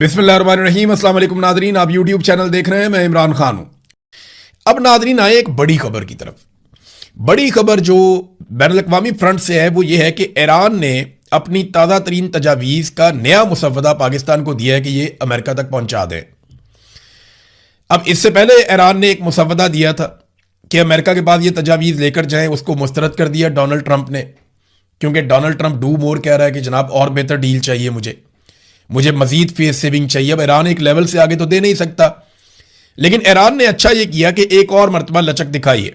बिस्मिल्लाहिर्रहमानिर्रहीम। अस्सलाम वालेकुम नादरीन, आप यूट्यूब चैनल देख रहे हैं, मैं इमरान खान हूं। अब नादरीन आए एक बड़ी खबर की तरफ। बड़ी खबर जो बैनुल-अक़वामी फ्रंट से है वो ये है कि ईरान ने अपनी ताज़ा तरीन तजावीज़ का नया मुसव्वदा पाकिस्तान को दिया है कि ये अमेरिका तक पहुंचा दें। अब इससे पहले ईरान ने एक मुसव्वदा दिया था कि अमेरिका के पास ये तजावीज़ लेकर जाएं, उसको मुस्तरद कर दिया डोनाल्ड ट्रंप ने, क्योंकि डोनाल्ड ट्रंप डू मोर कह रहा है कि जनाब और बेहतर डील चाहिए, मुझे मजीद फीस सेविंग चाहिए। अब ईरान एक लेवल से आगे तो दे नहीं सकता, लेकिन ईरान ने अच्छा ये किया कि एक और मरतबा लचक दिखाई है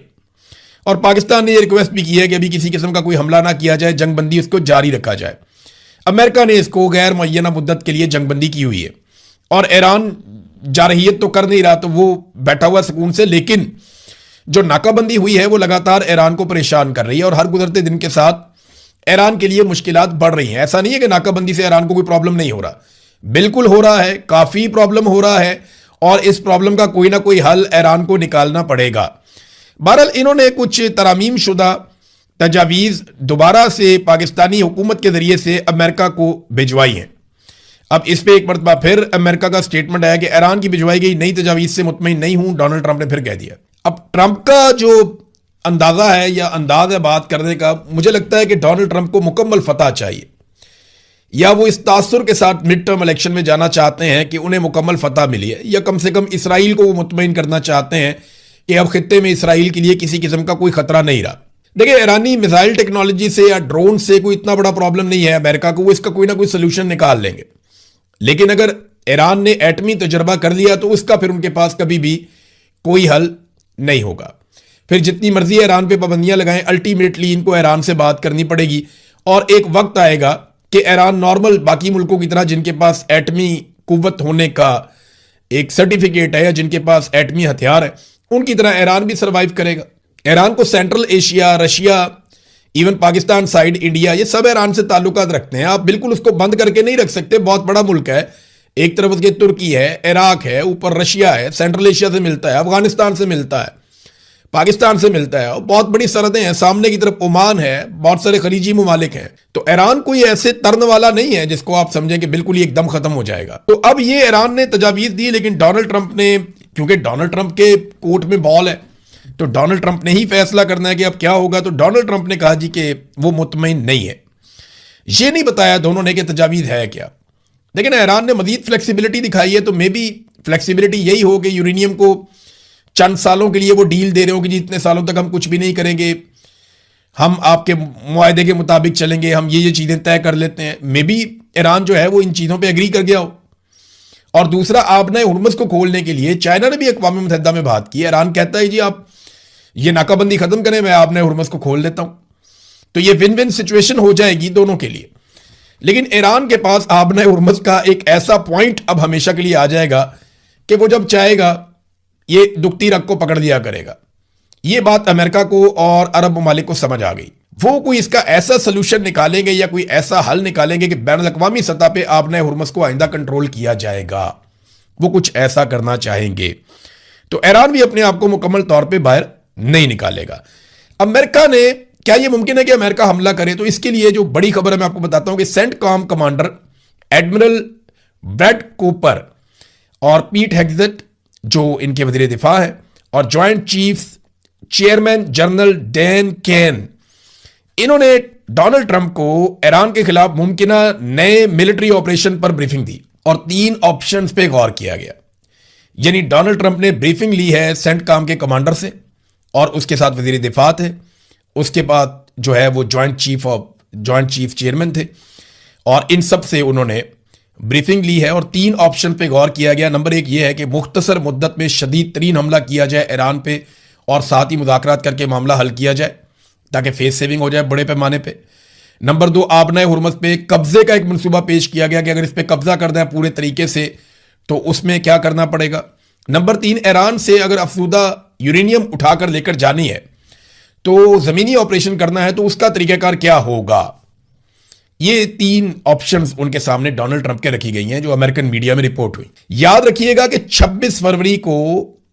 और पाकिस्तान ने ये रिक्वेस्ट भी की है कि अभी किसी किस्म का कोई हमला ना किया जाए, जंगबंदी उसको जारी रखा जाए। अमेरिका ने इसको गैर मुअय्यना मुद्दत के लिए जंगबंदी की हुई है और ईरान जारहियत तो कर नहीं रहा, तो वो बैठा हुआ सुकून से, लेकिन जो नाकाबंदी हुई है वो लगातार ईरान को परेशान कर रही है और हर गुजरते दिन के साथ ईरान के लिए मुश्किलात बढ़ रही हैं। ऐसा नहीं है कि नाकाबंदी से ईरान को कोई प्रॉब्लम नहीं हो रहा, बिल्कुल हो रहा है, काफ़ी प्रॉब्लम हो रहा है और इस प्रॉब्लम का कोई ना कोई हल ईरान को निकालना पड़ेगा। बहरहाल इन्होंने कुछ तरामीम शुदा तजावीज़ दोबारा से पाकिस्तानी हुकूमत के ज़रिए से अमेरिका को भिजवाई हैं। अब इस पर एक मरतबा फिर अमेरिका का स्टेटमेंट आया कि ईरान की भिजवाई गई नई तजावीज़ से मुतमईन नहीं हूं, डोनाल्ड ट्रंप ने फिर कह दिया। अब ट्रंप का जो अंदाज़ा है या अंदाज है बात करने का, मुझे लगता है कि डोनाल्ड ट्रंप को मुकम्मल फतह चाहिए, या वो इस तासुर के साथ मिड टर्म इलेक्शन में जाना चाहते हैं कि उन्हें मुकम्मल फतह मिली है, या कम से कम इसराइल को वो मुतमईन करना चाहते हैं कि अब खित्ते में इसराइल के लिए किसी किस्म का कोई खतरा नहीं रहा। देखिए, ईरानी मिसाइल टेक्नोलॉजी से या ड्रोन से कोई इतना बड़ा प्रॉब्लम नहीं है अमेरिका को, वो इसका कोई ना कोई सोल्यूशन निकाल लेंगे। लेकिन अगर ईरान ने एटमी तजर्बा कर लिया तो उसका फिर उनके पास कभी भी कोई हल नहीं होगा। फिर जितनी मर्जी ईरान पे पाबंदियां लगाएं, अल्टीमेटली इनको ईरान से बात करनी पड़ेगी और एक वक्त आएगा कि ईरान नॉर्मल बाकी मुल्कों की तरह जिनके पास एटमी कुव्वत होने का एक सर्टिफिकेट है या जिनके पास एटमी हथियार है, उनकी तरह ईरान भी सर्वाइव करेगा। ईरान को central Asia, Russia, even Pakistan side, India, ये सब ईरान से ताल्लुकात रखते हैं। आप बिल्कुल उसको बंद करके नहीं रख सकते, बहुत बड़ा मुल्क है। एक तरफ उसके तुर्की है, इराक है, ऊपर रशिया है, सेंट्रल एशिया से मिलता है, अफगानिस्तान से मिलता है, पाकिस्तान से मिलता है और बहुत बड़ी सरहदें हैं। सामने की तरफ ओमान है, बहुत सारे खलीजी मुमालिक हैं। तो ईरान कोई ऐसे तर्न वाला नहीं है जिसको आप समझें कि बिल्कुल ही एकदम खत्म हो जाएगा। तो अब ये ईरान ने तजावीज़ दी, लेकिन डोनाल्ड ट्रंप ने, क्योंकि डोनाल्ड ट्रंप के कोर्ट में बॉल है, तो डोनाल्ड ट्रंप ने ही फैसला करना है कि अब क्या होगा। तो डोनाल्ड ट्रंप ने कहा जी कि वो मुतमईन नहीं है। ये नहीं बताया दोनों ने कि तजावीज़ है क्या। लेकिन ईरान ने मजीद फ्लेक्सिबिलिटी दिखाई है, तो मे बी फ्लेक्सिबिलिटी यही हो कि यूरेनियम को चंद सालों के लिए वो डील दे रहे हो कि जी इतने सालों तक हम कुछ भी नहीं करेंगे, हम आपके मुआहदे के मुताबिक चलेंगे, हम ये चीज़ें तय कर लेते हैं। मे बी ईरान जो है वो इन चीज़ों पे एग्री कर गया हो। और दूसरा, आपने हुर्मुज़ को खोलने के लिए चाइना ने भी अक़वाम मुत्तहिदा में बात की। ईरान कहता है जी आप ये नाकाबंदी ख़त्म करें, मैं आपने हुर्मुज़ को खोल देता हूँ, तो ये विन विन सिचुएशन हो जाएगी दोनों के लिए। लेकिन ईरान के पास आपने हुर्मुज़ का एक ऐसा पॉइंट अब हमेशा के लिए आ जाएगा कि वो जब चाहेगा ये दुखती रग को पकड़ लिया करेगा। ये बात अमेरिका को और अरब ममालिक को समझ आ गई। वो कोई इसका ऐसा सोल्यूशन निकालेंगे या कोई ऐसा हल निकालेंगे कि बैनुल-अक़वामी सतह पे आपने हुर्मुज़ को आइंदा कंट्रोल किया जाएगा। वो कुछ ऐसा करना चाहेंगे तो ईरान भी अपने आप को मुकम्मल तौर पर बाहर नहीं निकालेगा। अमेरिका ने, क्या ये मुमकिन है कि अमेरिका हमला करे? तो इसके लिए जो बड़ी खबर है मैं आपको बताता हूं कि CENTCOM commander admiral Brad Cooper और पीट हेग्सेट, जो इनके वज़ीर दिफा है, और joint chiefs chairman general Dan Caine, इन्होंने डोनाल्ड ट्रंप को ईरान के खिलाफ मुमकिना नए मिलिट्री ऑपरेशन पर ब्रीफिंग दी और 3 ऑप्शंस पे गौर किया गया। यानी डोनाल्ड ट्रंप ने ब्रीफिंग ली है सेंटकॉम के कमांडर से और उसके साथ वज़ीर दिफा थे, उसके बाद जो है वो जॉइंट चीफ चेयरमैन थे, और इन सब से उन्होंने ब्रीफिंग ली है और 3 ऑप्शन पे गौर किया गया। नंबर 1 ये है कि मुख्तसर मुद्दत में शदीद तरीन हमला किया जाए ईरान पे और साथ ही मुज़ाकरात करके मामला हल किया जाए ताकि फेस सेविंग हो जाए बड़े पैमाने पे। नंबर 2, आबना हुर्मुज़ पे कब्जे का एक मनसूबा पेश किया गया कि अगर इस पर कब्जा करना है पूरे तरीके से तो उसमें क्या करना पड़ेगा। नंबर 3, ईरान से अगर अफसूदा यूरेनियम उठाकर लेकर जानी है तो ज़मीनी ऑपरेशन करना है तो उसका तरीक़ाकार क्या होगा। ये 3 ऑप्शंस उनके सामने डोनाल्ड ट्रंप के रखी गई हैं, जो अमेरिकन मीडिया में रिपोर्ट हुई। याद रखिएगा कि 26 फरवरी को,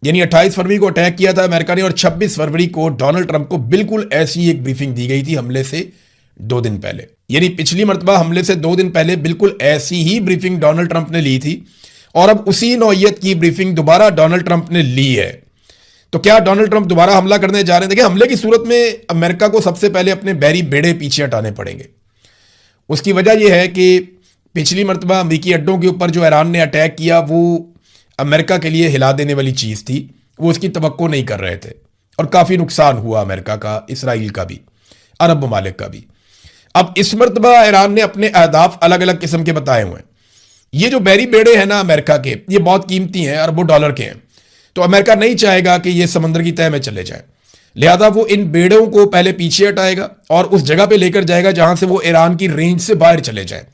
यानी 28 फरवरी को अटैक किया था अमेरिका ने और 26 फरवरी को डोनाल्ड ट्रंप को बिल्कुल ऐसी एक ब्रीफिंग दी गई थी हमले से 2 दिन पहले। यानी पिछली मरतबा हमले से 2 दिन पहले बिल्कुल ऐसी ही ब्रीफिंग डोनाल्ड ट्रंप ने ली थी और अब उसी नौइयत की ब्रीफिंग दोबारा डोनाल्ड ट्रंप ने ली है। तो क्या डोनाल्ड ट्रंप दोबारा हमला करने जा रहे हैं? देखिए, हमले की सूरत में अमेरिका को सबसे पहले अपने बैरी बेड़े पीछे हटाने पड़ेंगे। उसकी वजह यह है कि पिछली मरतबा अमेरिकी अड्डों के ऊपर जो ईरान ने अटैक किया वो अमेरिका के लिए हिला देने वाली चीज़ थी, वो उसकी तवक्को नहीं कर रहे थे और काफ़ी नुकसान हुआ अमेरिका का, इसराइल का भी, अरब ममालिक का भी। अब इस मरतबा ईरान ने अपने अहदाफ अलग अलग किस्म के बताए हुए हैं। ये जो बैरी बेड़े हैं ना अमेरिका के, ये बहुत कीमती हैं, अरबों डॉलर के हैं। तो अमेरिका नहीं चाहेगा कि ये समंदर की तह में चले जाए, लिहाजा वो इन बेड़ों को पहले पीछे हटाएगा और उस जगह पे लेकर जाएगा जहां से वो ईरान की रेंज से बाहर चले जाए।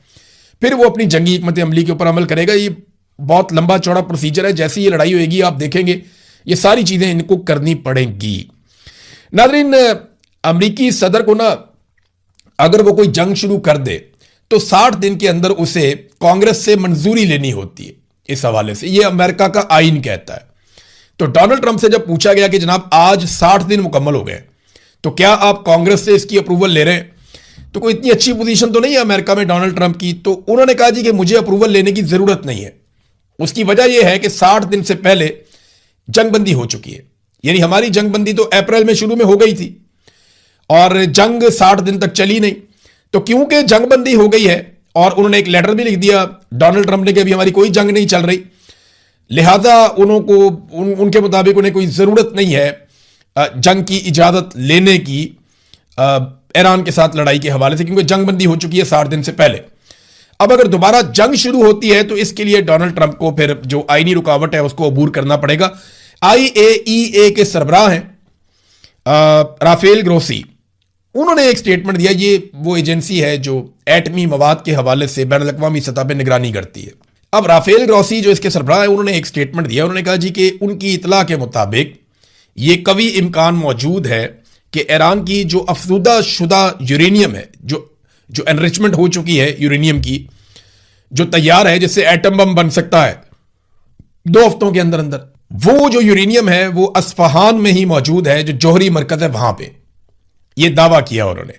फिर वो अपनी जंगी हिकमत अमली के ऊपर अमल करेगा। ये बहुत लंबा चौड़ा प्रोसीजर है। जैसी ये लड़ाई होगी आप देखेंगे ये सारी चीजें इनको करनी पड़ेंगी। नाज़रीन, अमरीकी सदर को ना अगर वो कोई जंग शुरू कर दे तो 60 दिन के अंदर उसे कांग्रेस से मंजूरी लेनी होती है। इस हवाले से ये अमेरिका का आईन कहता है। तो डोनाल्ड ट्रंप से जब पूछा गया कि जनाब आज 60 दिन मुकम्मल हो गए तो क्या आप कांग्रेस से इसकी अप्रूवल ले रहे हैं, तो कोई इतनी अच्छी पोजीशन तो नहीं है अमेरिका में डोनाल्ड ट्रंप की। तो उन्होंने कहा जी कि मुझे अप्रूवल लेने की जरूरत नहीं है। उसकी वजह यह है कि 60 दिन से पहले जंगबंदी हो चुकी है। यानी हमारी जंगबंदी तो अप्रैल में शुरू में हो गई थी और जंग 60 दिन तक चली नहीं। तो क्योंकि जंगबंदी हो गई है और उन्होंने एक लेटर भी लिख दिया डोनाल्ड ट्रंप ने कि अभी हमारी कोई जंग नहीं चल रही, लिहाजा उनके मुताबिक उन्हें कोई जरूरत नहीं है जंग की इजाजत लेने की ईरान के साथ लड़ाई के हवाले से, क्योंकि जंगबंदी हो चुकी है 60 दिन से पहले। अब अगर दोबारा जंग शुरू होती है तो इसके लिए डोनाल्ड ट्रंप को फिर जो आईनी रुकावट है उसको अबूर करना पड़ेगा। IAEA के सरबराह हैं राफेल ग्रोसी, उन्होंने एक स्टेटमेंट दिया। ये वो एजेंसी है जो एटमी मवाद के हवाले से बैनुल अक़वामी सतह पर निगरानी करती है। अब राफेल ग्रोसी जो इसके सरबराह है उन्होंने एक स्टेटमेंट दिया। उन्होंने कहा जी कि उनकी इतला के मुताबिक ये कवी इम्कान मौजूद है कि ईरान की जो अफसूदा शुदा यूरेनियम है, जो एनरिचमेंट हो चुकी है यूरेनियम की, जो तैयार है जिससे एटम बम बन सकता है 2 हफ्तों के अंदर अंदर, वो जो यूरेनियम है वो अस्फहान में ही मौजूद है, जो जौहरी मरकज है वहां पे। ये दावा किया उन्होंने।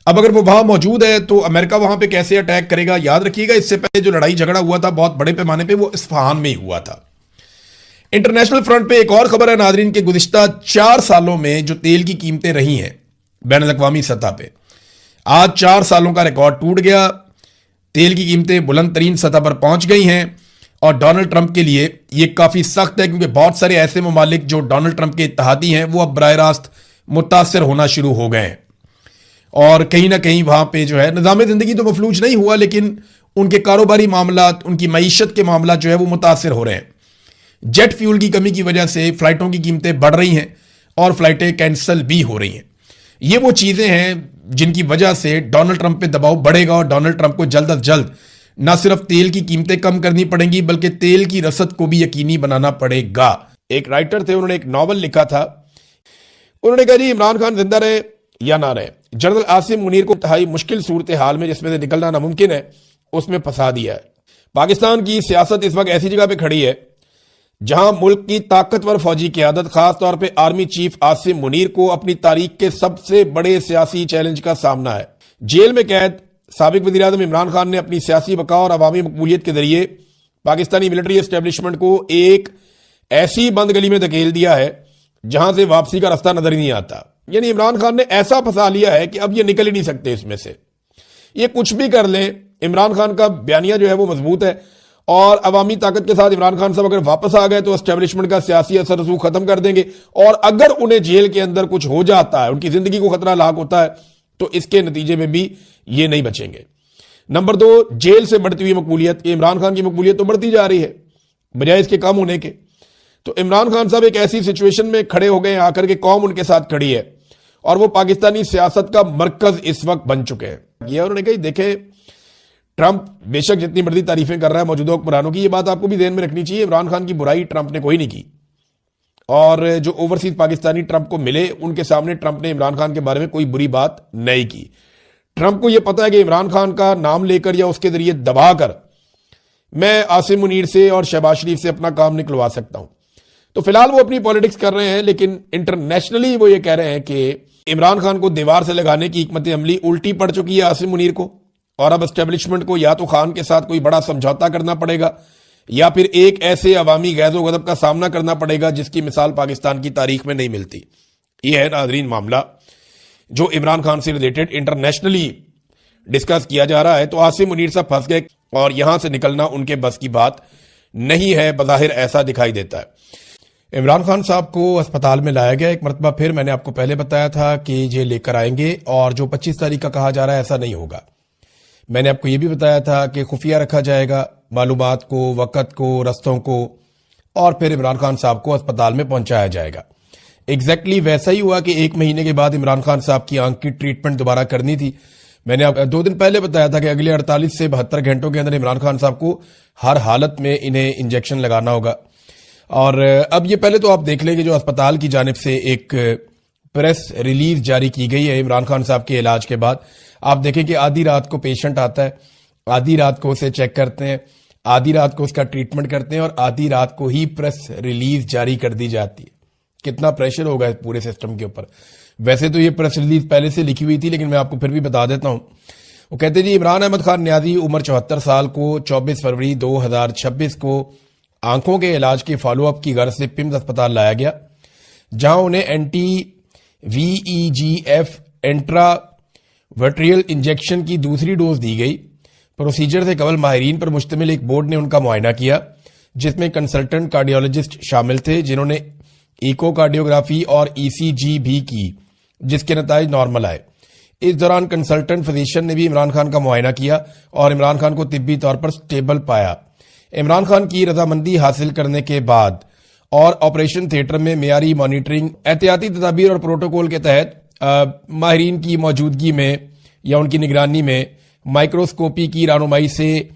अब अगर वो वहां मौजूद है तो अमेरिका वहां पे कैसे अटैक करेगा? याद रखिएगा इससे पहले जो लड़ाई झगड़ा हुआ था बहुत बड़े पैमाने पे वो इस्फहान में ही हुआ था। इंटरनेशनल फ्रंट पे एक और खबर है नाजरीन के गुज़िश्ता 4 सालों में जो तेल की कीमतें रही हैं बैनुल अक़वामी सतह पे, आज 4 सालों का रिकॉर्ड टूट गया। तेल की कीमतें बुलंद तरीन सतह पर पहुंच गई हैं और डोनाल्ड ट्रंप के लिए ये काफी सख्त है, क्योंकि बहुत सारे ऐसे ममालिक जो डोनाल्ड ट्रंप के इत्तेहादी हैं वो अब बराह रास्त मुतासर होना शुरू हो गए हैं और कहीं ना कहीं वहां पे जो है निज़ाम ज़िंदगी तो मफलूज नहीं हुआ, लेकिन उनके कारोबारी मामला, उनकी मईशत के मामला जो है वो मुतासर हो रहे हैं। जेट फ्यूल की कमी की वजह से फ्लाइटों की कीमतें बढ़ रही हैं और फ्लाइटें कैंसिल भी हो रही हैं। ये वो चीज़ें हैं जिनकी वजह से डोनाल्ड ट्रंप पे दबाव बढ़ेगा और डोनाल्ड ट्रंप को जल्द अज जल्द न सिर्फ तेल की कीमतें कम करनी पड़ेंगी बल्कि तेल की रसद को भी यकीनी बनाना पड़ेगा। एक राइटर थे, उन्होंने एक नॉवल लिखा था। उन्होंने कहा जी इमरान खान जिंदा रहे या ना रहे, जनरल आसिम मुनीर को इंतहाई मुश्किल सूरत हाल में जिसमें से निकलना नामुमकिन है उसमें फंसा दिया है। पाकिस्तान की सियासत इस वक्त ऐसी जगह पे खड़ी है जहां मुल्क की ताकतवर फौजी क़यादत, खासतौर पे आर्मी चीफ आसिम मुनीर को अपनी तारीख के सबसे बड़े सियासी चैलेंज का सामना है। जेल में कैद साबिक वज़ीर आज़म इमरान खान ने अपनी सियासी बका और अवामी मकबूलियत के जरिए पाकिस्तानी मिलिट्री एस्टेब्लिशमेंट को एक ऐसी बंद गली में धकेल दिया है जहां से वापसी का रास्ता नजर ही नहीं आता। यानी इमरान खान ने ऐसा फंसा लिया है कि अब ये निकल ही नहीं सकते इसमें से। ये कुछ भी कर ले, इमरान खान का बयानिया जो है वो मजबूत है और अवामी ताकत के साथ इमरान खान साहब अगर वापस आ गए तो एस्टेब्लिशमेंट का सियासी असर रसूख खत्म कर देंगे और अगर उन्हें जेल के अंदर कुछ हो जाता है, उनकी जिंदगी को खतरा लाक होता है, तो इसके नतीजे में भी ये नहीं बचेंगे। नंबर 2, जेल से बढ़ती हुई मकबूलियत। इमरान खान की मकबूलियत तो बढ़ती जा रही है बजाय इसके कम होने के। तो इमरान खान साहब एक ऐसी सिचुएशन में खड़े हो गए हैं आकर के, कौम उनके साथ खड़ी है और वो पाकिस्तानी सियासत का मरकज इस वक्त बन चुके हैं। ये उन्होंने कही देखे ट्रंप बेशक जितनी मर्जी तारीफें कर रहा है मौजूदा हुक्मरानों की, ये बात आपको भी ध्यान में रखनी चाहिए, इमरान खान की बुराई ट्रंप ने कोई नहीं की और जो ओवरसीज पाकिस्तानी ट्रंप को मिले उनके सामने ट्रंप ने इमरान खान के बारे में कोई बुरी बात नहीं की। ट्रंप को यह पता है कि इमरान खान का नाम लेकर या उसके जरिए दबाकर मैं आसिम मुनीर से और शहबाज शरीफ से अपना काम निकलवा सकता हूं। तो फिलहाल वो अपनी पॉलिटिक्स कर रहे हैं, लेकिन इंटरनेशनली वो ये कह रहे हैं कि इमरान खान को दीवार से लगाने की हिकमत अमली उल्टी पड़ चुकी है आसिम मुनीर को और अब एस्टेब्लिशमेंट को या तो खान के साथ कोई बड़ा समझौता करना पड़ेगा या फिर एक ऐसे अवामी गैज़ो गज़ब का सामना करना पड़ेगा जिसकी मिसाल पाकिस्तान की तारीख में नहीं मिलती। यह है नाज़रीन मामला जो इमरान खान से रिलेटेड इंटरनेशनली डिस्कस किया जा रहा है। तो आसिम मुनीर साहब फंस गए और यहां से निकलना उनके बस की बात नहीं है, बज़ाहिर ऐसा दिखाई देता है। इमरान खान साहब को अस्पताल में लाया गया एक मरतबा फिर। मैंने आपको पहले बताया था कि ये लेकर आएंगे और जो 25 तारीख का कहा जा रहा है ऐसा नहीं होगा। मैंने आपको ये भी बताया था कि खुफिया रखा जाएगा मालूमात को, वक़्त को, रस्तों को, और फिर इमरान खान साहब को अस्पताल में पहुंचाया जाएगा। एग्जैक्टली वैसा ही हुआ कि 1 महीने के बाद इमरान खान साहब की आंख की ट्रीटमेंट दोबारा करनी थी। मैंने आप 2 दिन पहले बताया था कि अगले 48 से 72 घंटों के अंदर इमरान खान साहब को हर हालत में इन्हें इंजेक्शन लगाना होगा। और अब ये पहले तो आप देख लें कि जो अस्पताल की जानिब से एक प्रेस रिलीज जारी की गई है इमरान खान साहब के इलाज के बाद। आप देखें कि आधी रात को पेशेंट आता है, आधी रात को उसे चेक करते हैं, आधी रात को उसका ट्रीटमेंट करते हैं और आधी रात को ही प्रेस रिलीज जारी कर दी जाती है। कितना प्रेशर होगा इस पूरे सिस्टम के ऊपर। वैसे तो ये प्रेस रिलीज पहले से लिखी हुई थी, लेकिन मैं आपको फिर भी बता देता हूं। वो कहते जी, इमरान अहमद खान न्याजी उम्र 74 साल को 24 फरवरी 2026 को आंखों के इलाज के फॉलोअप की गर्ज से पिम्स अस्पताल लाया गया, जहां उन्हें VEGF इंट्रावर्ट्रियल इंजेक्शन की दूसरी डोज दी गई। प्रोसीजर से कबल माहिरीन पर मुश्तमिल एक बोर्ड ने उनका मुआयना किया, जिसमें कंसल्टेंट कार्डियोलॉजिस्ट शामिल थे जिन्होंने इकोकार्डियोग्राफी और ECG भी की, जिसके नताइज नॉर्मल आए। इस दौरान कंसल्टेंट फिजिशियन ने भी इमरान खान का मुआयना किया और इमरान खान को तिब्बी तौर पर स्टेबल पाया। इमरान खान की रजामंदी हासिल करने के बाद और ऑपरेशन थिएटर में मेयारी मॉनिटरिंग, एहतियाती तदाबीर और प्रोटोकॉल के तहत माहिरीन की मौजूदगी में या उनकी निगरानी में माइक्रोस्कोपी की रहनुमाई से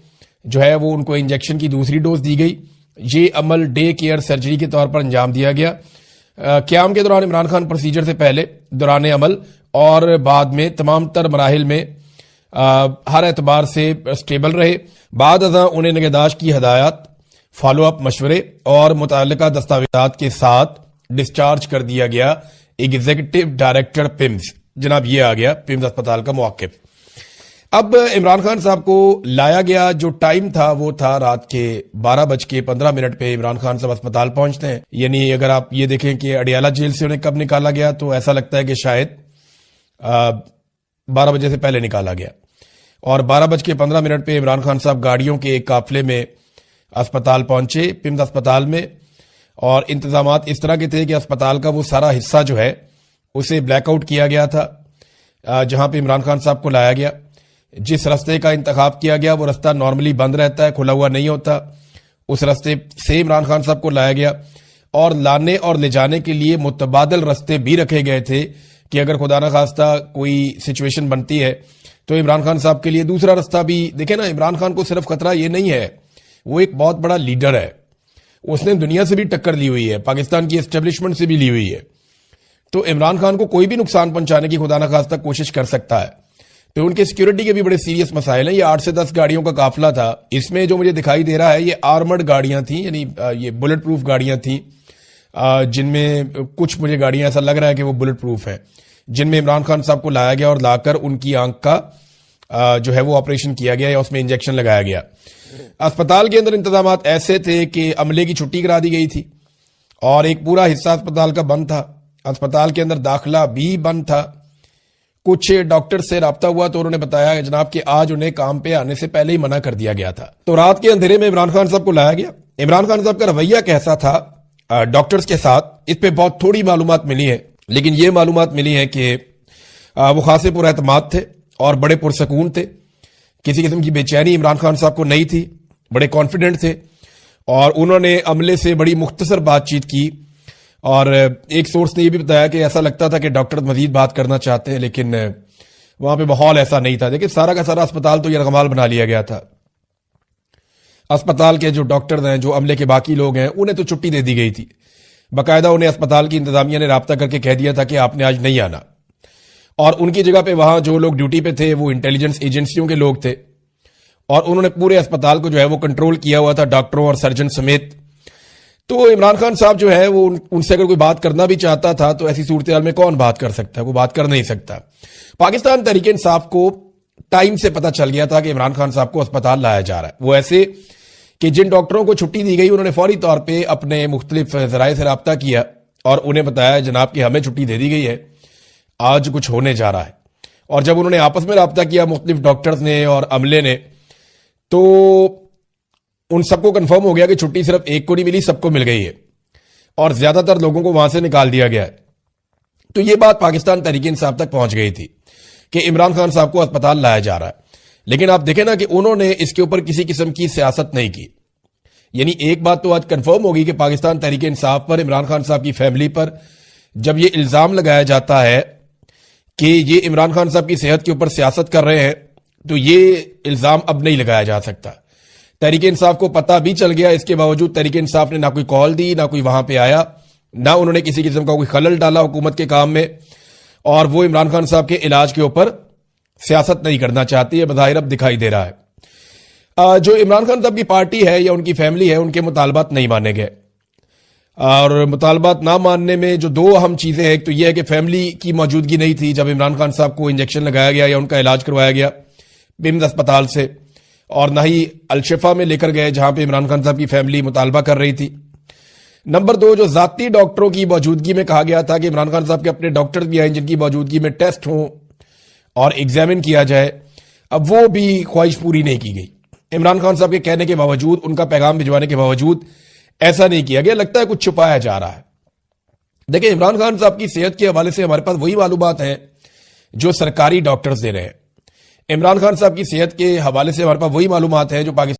जो है वो उनको इंजेक्शन की दूसरी डोज दी गई। ये अमल डे केयर सर्जरी के तौर पर अंजाम दिया गया। क्याम के दौरान इमरान खान प्रोसीजर से पहले, दौरान अमल और बाद में तमाम तर मराहिल में हर एतबार से स्टेबल रहे। बाद अज़ां उन्हें निगहदाश्त की हदायत, फॉलोअप मशवरे और मुतल्लिका दस्तावेजात के साथ डिस्चार्ज कर दिया गया एग्जीक्यूटिव डायरेक्टर पिम्स। जनाब ये आ गया पिम्स अस्पताल का मुआकिब। अब इमरान खान साहब को लाया गया, जो टाइम था वो था रात के 12:15 पे इमरान खान साहब अस्पताल पहुंचते हैं। यानी अगर आप ये देखें कि अडियाला जेल से उन्हें कब निकाला गया तो ऐसा लगता है कि शायद 12 बजे से पहले निकाला गया। और 12:15 पे इमरान खान साहब गाड़ियों के एक काफिले में अस्पताल पहुंचे पिम्स अस्पताल में। और इंतजामात इस तरह के थे कि अस्पताल का वो सारा हिस्सा जो है उसे ब्लैकआउट किया गया था जहां पे इमरान खान साहब को लाया गया। जिस रास्ते का इंतखाब किया गया वो रास्ता नॉर्मली बंद रहता है, खुला हुआ नहीं होता। उस रास्ते से इमरान खान साहब को लाया गया और लाने और ले जाने के लिए मुतबादल रास्ते भी रखे गए थे कि अगर खुदा न खास्ता कोई सिचुएशन बनती है तो इमरान खान साहब के लिए दूसरा रास्ता भी। देखे ना, इमरान खान को सिर्फ खतरा ये नहीं है, वो एक बहुत बड़ा लीडर है। उसने दुनिया से भी टक्कर ली हुई है, पाकिस्तान की एस्टेब्लिशमेंट से भी ली हुई है। तो इमरान खान को कोई भी नुकसान पहुंचाने की खुदा न खास्ता कोशिश कर सकता है। तो उनके सिक्योरिटी के भी बड़े सीरियस मसाइल हैं। ये 8 से 10 गाड़ियों का काफिला था। इसमें जो मुझे दिखाई दे रहा है ये आर्मर्ड गाड़ियां थी, यानी ये बुलेट प्रूफ गाड़ियां थी, जिनमें कुछ मुझे गाड़ियां ऐसा लग रहा है कि वो बुलेट प्रूफ है, जिनमें इमरान खान साहब को लाया गया और लाकर उनकी आंख का जो है वो ऑपरेशन किया गया या उसमें इंजेक्शन लगाया गया। अस्पताल के अंदर इंतजामात ऐसे थे कि अमले की छुट्टी करा दी गई थी और एक पूरा हिस्सा अस्पताल का बंद था। अस्पताल के अंदर दाखिला भी बंद था। कुछ डॉक्टर से राब्ता हुआ तो उन्होंने बताया कि जनाब कि आज उन्हें काम पे आने से पहले ही मना कर दिया गया था। तो रात के अंधेरे में इमरान खान साहब को लाया गया। इमरान खान साहब का रवैया कैसा था डॉक्टर्स के साथ, इस पे बहुत थोड़ी मालूमात मिली है, लेकिन ये मालूमात मिली है कि वो खासे पुरएतमाद थे और बड़े पुरसकून थे। किसी किस्म की बेचैनी इमरान खान साहब को नहीं थी, बड़े कॉन्फिडेंट थे और उन्होंने अमले से बड़ी मुख्तसर बातचीत की। और एक सोर्स ने यह भी बताया कि ऐसा लगता था कि डॉक्टर मजीद बात करना चाहते हैं, लेकिन वहां पे माहौल ऐसा नहीं था। देखिए, सारा का सारा अस्पताल तो यरगमाल बना लिया गया था। अस्पताल के जो डॉक्टर हैं, जो अमले के बाकी लोग हैं, उन्हें तो छुट्टी दे दी गई थी। बाकायदा उन्हें अस्पताल की इंतजामिया ने राब्ता करके कह दिया था कि आपने आज नहीं आना। और उनकी जगह पे वहां जो लोग ड्यूटी पे थे वो इंटेलिजेंस एजेंसियों के लोग थे और उन्होंने पूरे अस्पताल को जो है वो कंट्रोल किया हुआ था, डॉक्टरों और सर्जन समेत। तो इमरान खान साहब जो है वो उनसे अगर कोई बात करना भी चाहता था तो ऐसी सूरत हाल में कौन बात कर सकता है, वो बात कर नहीं सकता। पाकिस्तान तहरीक इंसाफ को टाइम से पता चल गया था कि इमरान खान साहब को अस्पताल लाया जा रहा है। वो ऐसे कि जिन डॉक्टरों को छुट्टी दी गई उन्होंने फौरी तौर पे अपने मुख्तलिफ जराए से रब्ता किया और उन्हें बताया जनाब कि हमें छुट्टी दे दी गई है, आज कुछ होने जा रहा है। और जब उन्होंने आपस में रब्ता किया मुख्तलिफ डॉक्टर्स ने और अमले ने, तो उन सबको कंफर्म हो गया कि छुट्टी सिर्फ एक को नहीं मिली, सबको मिल गई है और ज्यादातर लोगों को वहां से निकाल दिया गया है। तो ये बात पाकिस्तान तहरीक इंसाफ तक पहुंच गई थी कि इमरान खान साहब को अस्पताल लाया जा रहा है, लेकिन आप देखें ना कि उन्होंने इसके ऊपर किसी किस्म की सियासत नहीं की। यानी एक बात तो आज कंफर्म होगी कि पाकिस्तान तहरीक इंसाफ पर, इमरान खान साहब की फैमिली पर जब ये इल्जाम लगाया जाता है कि ये इमरान खान साहब की सेहत के ऊपर सियासत कर रहे हैं, तो ये इल्जाम अब नहीं लगाया जा सकता। तहरीक इंसाफ को पता भी चल गया, इसके बावजूद तहरीक इंसाफ ने ना कोई कॉल दी, ना कोई वहां पे आया, ना उन्होंने किसी किस्म का कोई खलल डाला हुकूमत के काम में, और वो इमरान खान साहब के इलाज के ऊपर सियासत नहीं करना चाहती है, बज़ाहिर अब दिखाई दे रहा है। जो इमरान खान साहब की पार्टी है या उनकी फैमिली है, उनके मुतालबात नहीं माने गए, और मुतालबात ना मानने में जो दो अहम चीजें हैं, एक तो यह है कि फैमिली की मौजूदगी नहीं थी जब इमरान खान साहब को इंजेक्शन लगाया गया या उनका इलाज करवाया गया बिम्स अस्पताल से, और ना ही अलशिफा में लेकर गए जहां पे इमरान खान साहब की फैमिली मुतालबा कर रही थी। नंबर दो, जो जाती डॉक्टरों की मौजूदगी में कहा गया था कि इमरान खान साहब के अपने डॉक्टर भी आए जिनकी मौजूदगी में टेस्ट हों और एग्जामिन किया जाए, अब वो भी ख्वाहिश पूरी नहीं की गई। इमरान खान साहब के कहने के बावजूद, उनका पैगाम भिजवाने के बावजूद ऐसा नहीं किया गया। लगता है कुछ छुपाया जा रहा है। देखिए, इमरान खान साहब की सेहत के हवाले से हमारे पास वही मालूमात है जो सरकारी डॉक्टर्स दे रहे हैं। इमरान खान साहब की सेहत के हवाले से हमारे पास वही मालूमात है जो पाकिस्तान